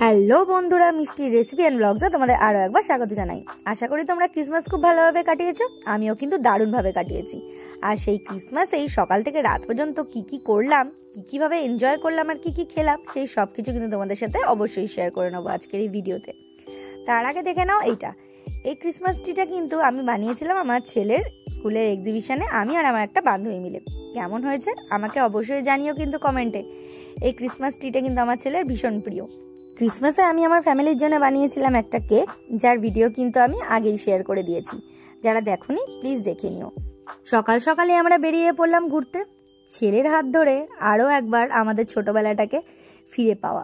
Hello বন্ধুরা, মিষ্টি recipe and ব্লগসে তোমাদের আরও একবার স্বাগত জানাই। আশা করি তোমরা ক্রিসমাস খুব ভালোভাবে কাটিয়েছো। আমিও কিন্তু দারুণভাবে কাটিয়েছি। আর সেই ক্রিসমাসেই সকাল থেকে রাত পর্যন্ত কি করলাম, কীভাবে এনজয় করলাম আর কি খেলাম, সেই সব কিছু কিন্তু তোমাদের সাথে অবশ্যই শেয়ার করে নেবো আজকের এই ভিডিওতে। তার আগে দেখে নাও এই ক্রিসমাস ট্রিটা কিন্তু আমি বানিয়েছিলাম আমার ছেলের স্কুলের এক্সিবিশনে, আমি আর আমার একটা বান্ধবী মিলে। কেমন হয়েছে আমাকে অবশ্যই জানিও কিন্তু কমেন্টে। এই ক্রিসমাস ট্রিটা কিন্তু আমার ছেলের ভীষণ প্রিয়। ক্রিসমাসে আমি আমার ফ্যামিলির জন্য বানিয়েছিলাম একটা কেক, যার ভিডিও কিন্তু আমি আগেই শেয়ার করে দিয়েছি। যারা দেখোনি প্লিজ দেখে নিও। সকাল সকালে আমরা বেরিয়ে পড়লাম ঘুরতে, ছেলের হাত ধরে আরও একবার আমাদের ছোটবেলাটাকে ফিরে পাওয়া।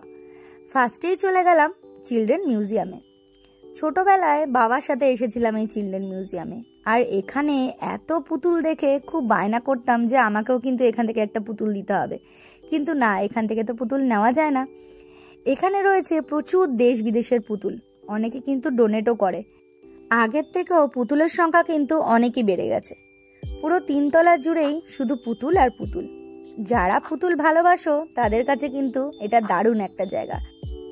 ফার্স্টেই চলে গেলাম চিলড্রেন মিউজিয়ামে। ছোটবেলায় বাবার সাথে এসেছিলাম এই চিলড্রেন মিউজিয়ামে, আর এখানে এত পুতুল দেখে খুব বায়না করতাম যে আমাকেও কিন্তু এখান থেকে একটা পুতুল দিতে হবে, কিন্তু না, এখান থেকে তো পুতুল নেওয়া যায় না। এখানে রয়েছে প্রচুর দেশ বিদেশের পুতুল, অনেকে কিন্তু ডোনেটও করে। আগের থেকেও পুতুলের সংখ্যা কিন্তু অনেকই বেড়ে গেছে। পুরো 3 তলা জুড়েই শুধু পুতুল আর পুতুল। যারা পুতুল ভালোবাসো তাদের কাছে কিন্তু এটা দারুণ একটা জায়গা।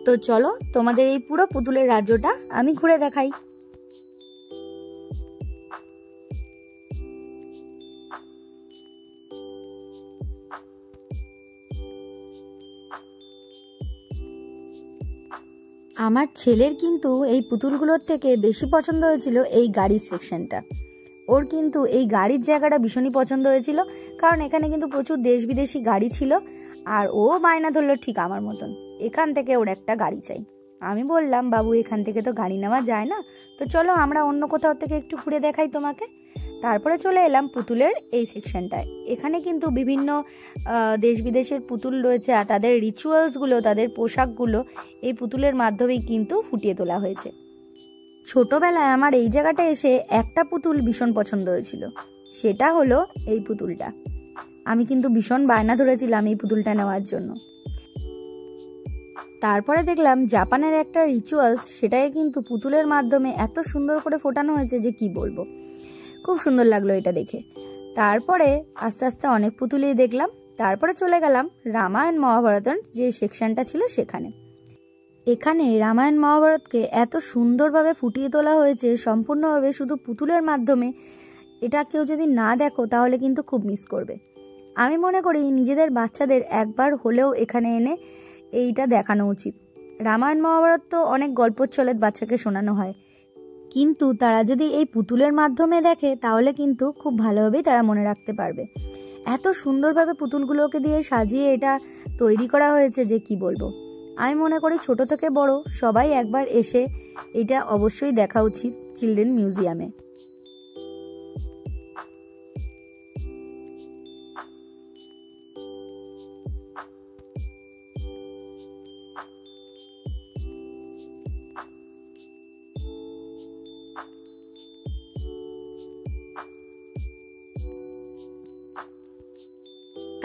তো চলো তোমাদের এই পুরো পুতুলের রাজ্যটা আমি ঘুরে দেখাই। আমার ছেলের কিন্তু এই পুতুলগুলোর থেকে বেশি পছন্দ হয়েছিল এই গাড়ির সেকশনটা। ওর কিন্তু এই গাড়ির জায়গাটা ভীষণই পছন্দ হয়েছিল, কারণ এখানে কিন্তু প্রচুর দেশ বিদেশি গাড়ি ছিল। আর ও বায়না ধরলো ঠিক আমার মতন, এখান থেকে ওর একটা গাড়ি চাই। আমি বললাম, বাবু এখান থেকে তো গাড়ি নেওয়া যায় না, তো চলো আমরা অন্য কোথাও থেকে একটু ঘুরে দেখাই তোমাকে। তারপরে চলে এলাম পুতুলের এই সেকশনটায়। এখানে কিন্তু বিভিন্ন দেশ বিদেশের পুতুল রয়েছে, আর তাদের রিচুয়ালসগুলো, তাদের পোশাকগুলো এই পুতুলের মাধ্যমেই কিন্তু ফুটিয়ে তোলা হয়েছে। ছোটবেলায় আমার এই জায়গাটা এসে একটা পুতুল ভীষণ পছন্দ হয়েছিল, সেটা হলো এই পুতুলটা। আমি কিন্তু ভীষণ বায়না ধরেছিলাম এই পুতুলটা নেওয়ার জন্য। তারপরে দেখলাম জাপানের একটা রিচুয়ালস, সেটাকে কিন্তু পুতুলের মাধ্যমে এত সুন্দর করে ফোটানো হয়েছে যে কি বলবো, খুব সুন্দর লাগলো এটা দেখে। তারপরে আস্তে আস্তে অনেক পুতুলই দেখলাম। তারপরে চলে গেলাম রামায়ণ মহাভারতের যে সেকশনটা ছিল সেখানে। এখানে রামায়ণ মহাভারতকে এত সুন্দরভাবে ফুটিয়ে তোলা হয়েছে সম্পূর্ণভাবে শুধু পুতুলের মাধ্যমে। এটা কেউ যদি না দেখো তাহলে কিন্তু খুব মিস করবে। আমি মনে করি নিজেদের বাচ্চাদের একবার হলেও এখানে এনে এইটা দেখানো উচিত। রামায়ণ মহাভারত তো অনেক গল্পচ্ছলে বাচ্চাকে শোনানো হয়, কিন্তু তারা যদি এই পুতুলের মাধ্যমে দেখে তাহলে কিন্তু খুব ভালোভাবেই তারা মনে রাখতে পারবে। এত সুন্দরভাবে পুতুলগুলোকে দিয়ে সাজিয়ে এটা তৈরি করা হয়েছে যে কি বলবো। আমি মনে করি ছোট থেকে বড় সবাই একবার এসে এটা অবশ্যই দেখা উচিত চিলড্রেন মিউজিয়ামে।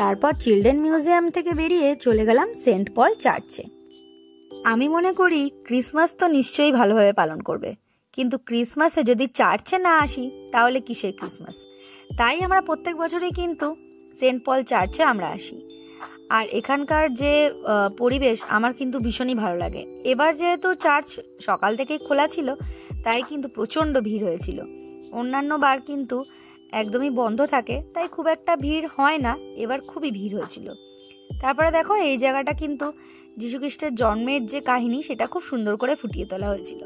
তারপর চিলড্রেন মিউজিয়াম থেকে বেরিয়ে চলে গেলাম সেন্ট পল চার্চে। আমি মনে করি ক্রিসমাস তো নিশ্চয়ই ভালোভাবে পালন করবে, কিন্তু ক্রিসমাসে যদি চার্চে না আসি তাহলে কিসের ক্রিসমাস। তাই আমরা প্রত্যেক বছরই কিন্তু সেন্ট পল চার্চে আমরা আসি। আর এখানকার যে পরিবেশ আমার কিন্তু ভীষণই ভালো লাগে। এবার যেহেতু চার্চ সকাল থেকেই খোলা ছিল, তাই কিন্তু প্রচণ্ড ভিড় হয়েছিল। অন্যান্য বার কিন্তু একদমই বন্ধ থাকে, তাই খুব একটা ভিড় হয় না, এবার খুবই ভিড় হয়েছিল। তারপরে দেখো এই জায়গাটা কিন্তু যীশুখ্রিস্টের জন্মের যে কাহিনী সেটা খুব সুন্দর করে ফুটিয়ে তোলা হয়েছিল।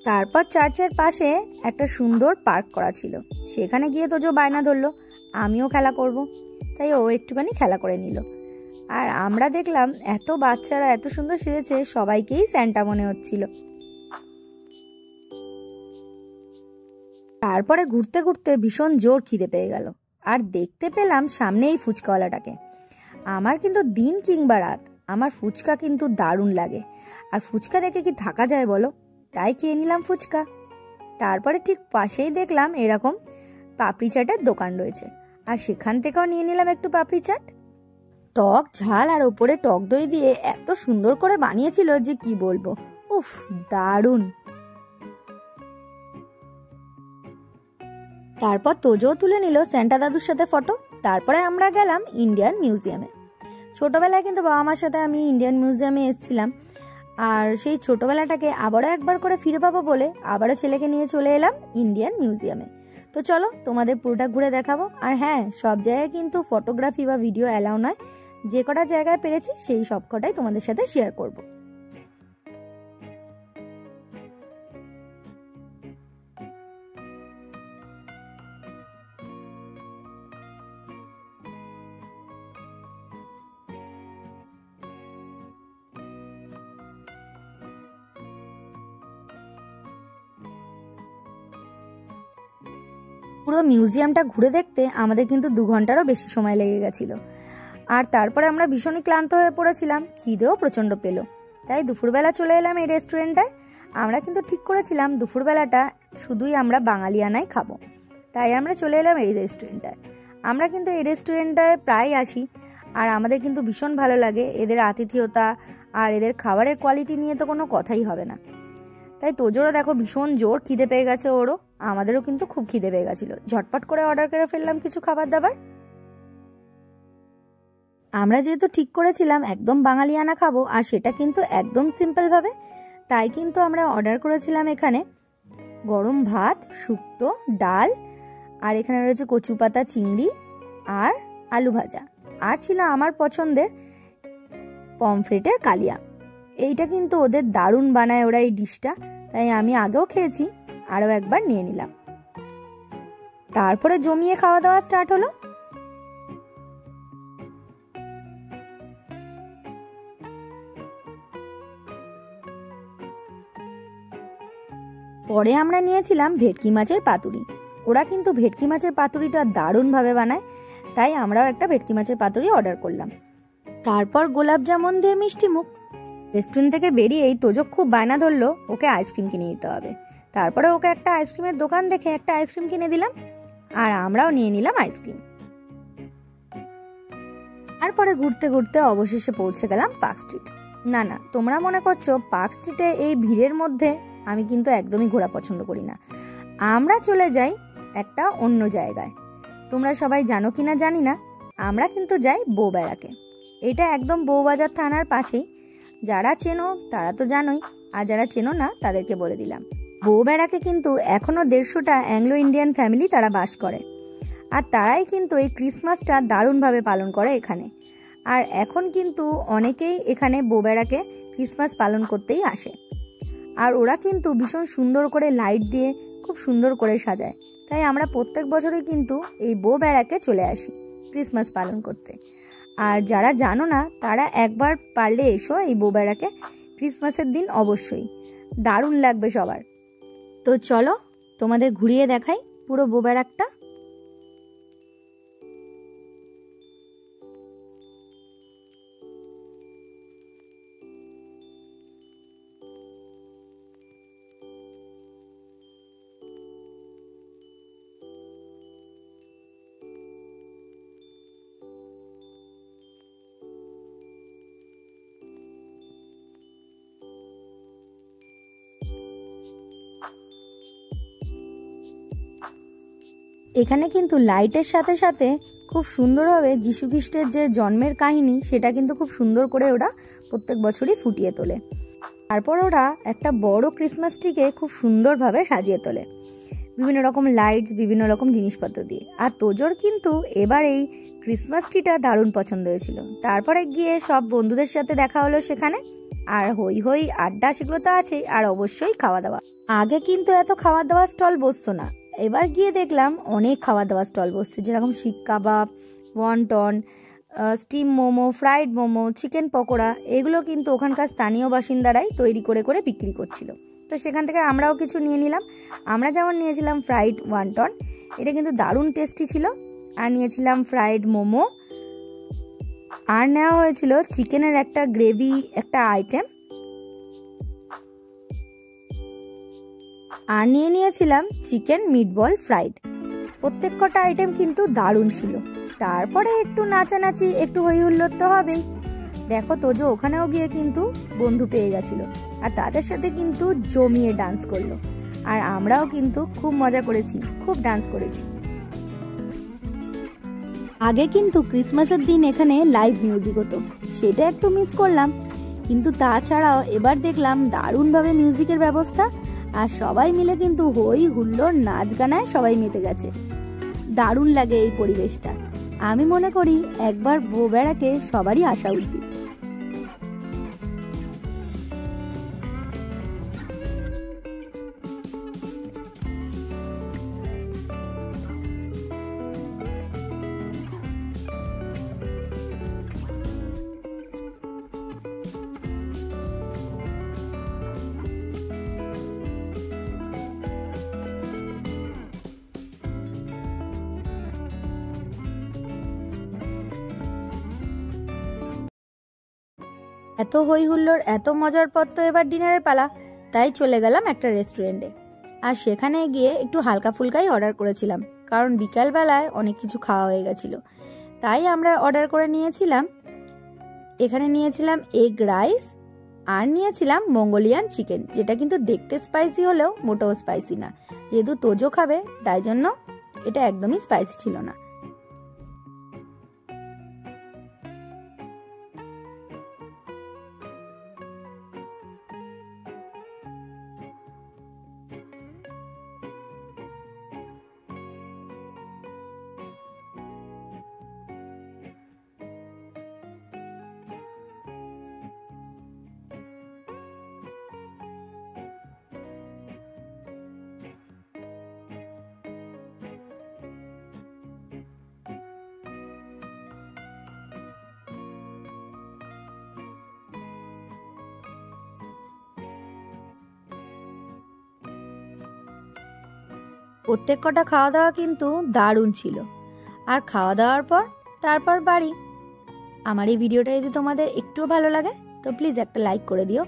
তারপর চার্চের পাশে একটা সুন্দর পার্ক করা ছিল, সেখানে গিয়ে তোজো বায়না ধরলো আমিও খেলা করব, তাই ও একটুখানি খেলা করে নিল। আর আমরা দেখলাম এত বাচ্চারা এত সুন্দর সেজেছে, সবাইকেই স্যান্টা মনে হচ্ছিল। তারপরে ঘুরতে ঘুরতে ভীষণ জোর খিদে পেয়ে গেল, আর দেখতে পেলাম সামনে এই ফুচকাওয়ালাটাকে। আমার কিন্তু দিন কিংবা রাত আমার ফুচকা কিন্তু দারুণ লাগে, আর ফুচকা দেখে কি থাকা যায় বলো, তাই খেয়ে নিলাম ফুচকা। তারপরে ঠিক পাশেই দেখলাম এরকম পাপড়ি চাটের দোকান রয়েছে, আর সেখান থেকেও নিয়ে নিলাম একটু পাপড়ি চাট। টক ঝাল আর ওপরে টক দই দিয়ে এত সুন্দর করে বানিয়েছিল যে কি বলবো, উফ দারুণ। তারপর তোজোও তুলে নিল স্যান্টা দাদুর সাথে ফটো। তারপরে আমরা গেলাম ইন্ডিয়ান মিউজিয়ামে। ছোটবেলায় কিন্তু বাবা মার সাথে আমি ইন্ডিয়ান মিউজিয়ামে এসেছিলাম, আর সেই ছোটবেলাটাকে আবারও একবার করে ফিরে পাবো বলে আবারও ছেলেকে নিয়ে চলে এলাম ইন্ডিয়ান মিউজিয়ামে। তো চলো তোমাদের পুরোটা ঘুরে দেখাবো। আর হ্যাঁ, সব জায়গায় কিন্তু ফটোগ্রাফি বা ভিডিও অ্যালাউ নয়, যে কটা জায়গায় পেরেছি সেই সব কটাই তোমাদের সাথে শেয়ার করব। পুরো মিউজিয়ামটা ঘুরে দেখতে আমাদের কিন্তু 2 ঘন্টারও বেশি সময় লেগে গেছিল। আর তারপরে আমরা ভীষণই ক্লান্ত হয়ে পড়েছিলাম, খিদেও প্রচণ্ড পেল, তাই দুপুরবেলা চলে এলাম এই রেস্টুরেন্টটায়। আমরা কিন্তু ঠিক করেছিলাম দুপুরবেলাটা শুধুই আমরা বাঙালিয়ানাই খাবো, তাই আমরা চলে এলাম এই রেস্টুরেন্টটায়। আমরা কিন্তু এই রেস্টুরেন্টটায় প্রায় আসি, আর আমাদের কিন্তু ভীষণ ভালো লাগে। এদের আতিথেয়তা আর এদের খাবারের কোয়ালিটি নিয়ে তো কোনো কথাই হবে না। তাই তোজোরও দেখো ভীষণ জোর খিদে পেয়ে গেছে, ওরও, আমাদেরও কিন্তু খুব খিদে পেয়ে গেছিলো। ঝটপট করে অর্ডার করে ফেললাম কিছু খাবার দাবার। আমরা যেহেতু ঠিক করেছিলাম একদম বাঙালিয়ানা খাবো, আর সেটা কিন্তু একদম সিম্পলভাবে, তাই কিন্তু আমরা অর্ডার করেছিলাম এখানে গরম ভাত, শুক্তো, ডাল, আর এখানে রয়েছে কচু পাতা চিংড়ি আর আলু ভাজা, আর ছিল আমার পছন্দের পমফ্রেটের কালিয়া। এইটা কিন্তু ওদের দারুণ বানায় ওরা এই ডিশটা, তাই আমি আগেও খেয়েছি, আরও একবার নিয়ে নিলাম। তারপরে জমিয়ে খাওয়া দাওয়া স্টার্ট হলো। পরে আমরা নিয়েছিলাম ভেটকি মাছের পাতুরি। ওরা কিন্তু ভেটকি মাছের পাতুরিটা দারুণভাবে বানায়, তাই আমরাও একটা ভেটকি মাছের পাতুরি অর্ডার করলাম। তারপর গোলাপ জামুন দিয়ে মিষ্টি মুখ। রেস্টুরেন্ট থেকে বেরিয়েই তোজো খুব বায়না ধরলো ওকে আইসক্রিম কিনে দিতে হবে। তারপরে ওকে একটা আইসক্রিমের দোকান দেখে একটা আইসক্রিম কিনে দিলাম, আর আমরাও নিয়ে নিলাম আইসক্রিম। তারপরে ঘুরতে ঘুরতে অবশেষে পৌঁছে গেলাম পার্ক স্ট্রিট। না না, তোমরা মনে করছো পার্ক স্ট্রিটে এই ভিড়ের মধ্যে আমি কিন্তু একদমই ঘোরা পছন্দ করি না। আমরা চলে যাই একটা অন্য জায়গায়। তোমরা সবাই জানো কিনা জানি না, আমরা কিন্তু যাই বউবেড়াকে। এটা একদম বউবাজার থানার পাশেই। যারা চেনো তারা তো জানোই, আর যারা চেনো না তাদেরকে বলে দিলাম। বউবেড়াকে কিন্তু এখনও 150টা অ্যাংলো ইন্ডিয়ান ফ্যামিলি তারা বাস করে, আর তারাই কিন্তু এই ক্রিসমাসটা দারুণভাবে পালন করে এখানে। আর এখন কিন্তু অনেকেই এখানে বউবেড়াকে ক্রিসমাস পালন করতেই আসে, আর ওরা কিন্তু ভীষণ সুন্দর করে লাইট দিয়ে খুব সুন্দর করে সাজায়। তাই আমরা প্রত্যেক বছরই কিন্তু এই বউবেড়াকে চলে আসি ক্রিসমাস পালন করতে। আর যারা জানো না তারা একবার পারলে এসো এই বউবেড়াকে ক্রিসমাসের দিন, অবশ্যই দারুণ লাগবে সবার। তো চলো তোমাদের ঘুরিয়ে দেখাই পুরো বউবেড়াটা। এখানে কিন্তু লাইটের সাথে সাথে খুব সুন্দরভাবে যীশু খ্রিস্টের যে জন্মের কাহিনী সেটা কিন্তু খুব সুন্দর করে ওরা প্রত্যেক বছরই ফুটিয়ে তোলে। তারপর ওরা একটা বড় ক্রিসমাস ট্রিকে খুব সুন্দরভাবে সাজিয়ে তোলে বিভিন্ন রকম লাইটস, বিভিন্ন রকম জিনিসপত্র দিয়ে। আর তোজোর কিন্তু এবার এই ক্রিসমাস ট্রিটা দারুণ পছন্দ হয়েছিল। তারপরে গিয়ে সব বন্ধুদের সাথে দেখা হলো সেখানে, আর হই হই আড্ডা সেগুলো তো আছেই, আর অবশ্যই খাওয়া দাওয়া। আগে কিন্তু এত খাওয়া দাওয়ার স্টল বসতো না, এবার গিয়ে দেখলাম অনেক খাওয়া দাওয়ার স্টল বসছে, যেরকম seekh kebab, wonton, steam momo, fried momo, chicken pakora, এগুলো কিন্তু ওখানকার স্থানীয় বাসিন্দারাই তৈরি করে করে বিক্রি করছিল। তো সেখান থেকে আমরাও কিছু নিয়ে নিলাম। আমরা যেমন নিয়েছিলাম ফ্রাইড ওয়ন্টন, এটা কিন্তু দারুণ টেস্টি ছিল। আর নিয়েছিলাম ফ্রাইড মোমো, আর নেওয়া হয়েছিল চিকেনের একটা গ্রেভি একটা আইটেম, আর নিয়েছিলাম চিকেন মিটবল ফ্রাইড। প্রত্যেক কটা আইটেম কিন্তু দারুণ ছিল। তারপরে একটু নাচানাচি, একটু হই হুল্লোড় তো হবেই। দেখো তোজো ওখানেও গিয়ে কিন্তু বন্ধু পেয়ে গেছিল, আর তাদের সাথে কিন্তু জমিয়ে ডান্স করলো। আর আমরাও কিন্তু খুব মজা করেছি, খুব ডান্স করেছি। আগে কিন্তু ক্রিসমাসের দিন এখানে লাইভ মিউজিক হতো, সেটা একটু মিস করলাম। কিন্তু তাছাড়াও এবার দেখলাম দারুণভাবে মিউজিকের ব্যবস্থা, আর সবাই মিলে কিন্তু হই হুল্লোড় নাচ গানায় সবাই মেতে গেছে। দারুণ লাগে এই পরিবেশটা। আমি মনে করি একবার বউ বেড়াকে সবারই আসা উচিত। এত হই হুল্লোড়, এত মজার পর তো এবার ডিনারের পালা, তাই চলে গেলাম একটা রেস্টুরেন্টে। আর সেখানে গিয়ে একটু হালকা ফুলকাই অর্ডার করেছিলাম, কারণ বিকালবেলায় অনেক কিছু খাওয়া হয়ে গেছিলো। তাই আমরা অর্ডার করে নিয়েছিলাম, এখানে নিয়েছিলাম এগ রাইস, আর নিয়েছিলাম মঙ্গোলিয়ান চিকেন, যেটা কিন্তু দেখতে স্পাইসি হলেও মোটেও স্পাইসি না। যেহেতু তোজো খাবে তাই জন্য এটা একদমই স্পাইসি ছিল না। প্রত্যেক কটা খাওয়া দাওয়া কিন্তু দারুণ ছিল। আর খাওয়া দাওয়ার পর তারপর বাড়ি। আমার এই ভিডিওটা যদি তোমাদের একটুও ভালো লাগে তো প্লিজ একটা লাইক করে দিও,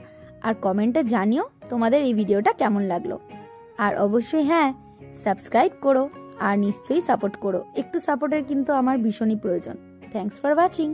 আর কমেন্টে জানিও তোমাদের এই ভিডিওটা কেমন লাগলো। আর অবশ্যই হ্যাঁ, সাবস্ক্রাইব করো, আর নিশ্চয়ই সাপোর্ট করো। একটু সাপোর্টের কিন্তু আমার ভীষণই প্রয়োজন। Thanks for watching.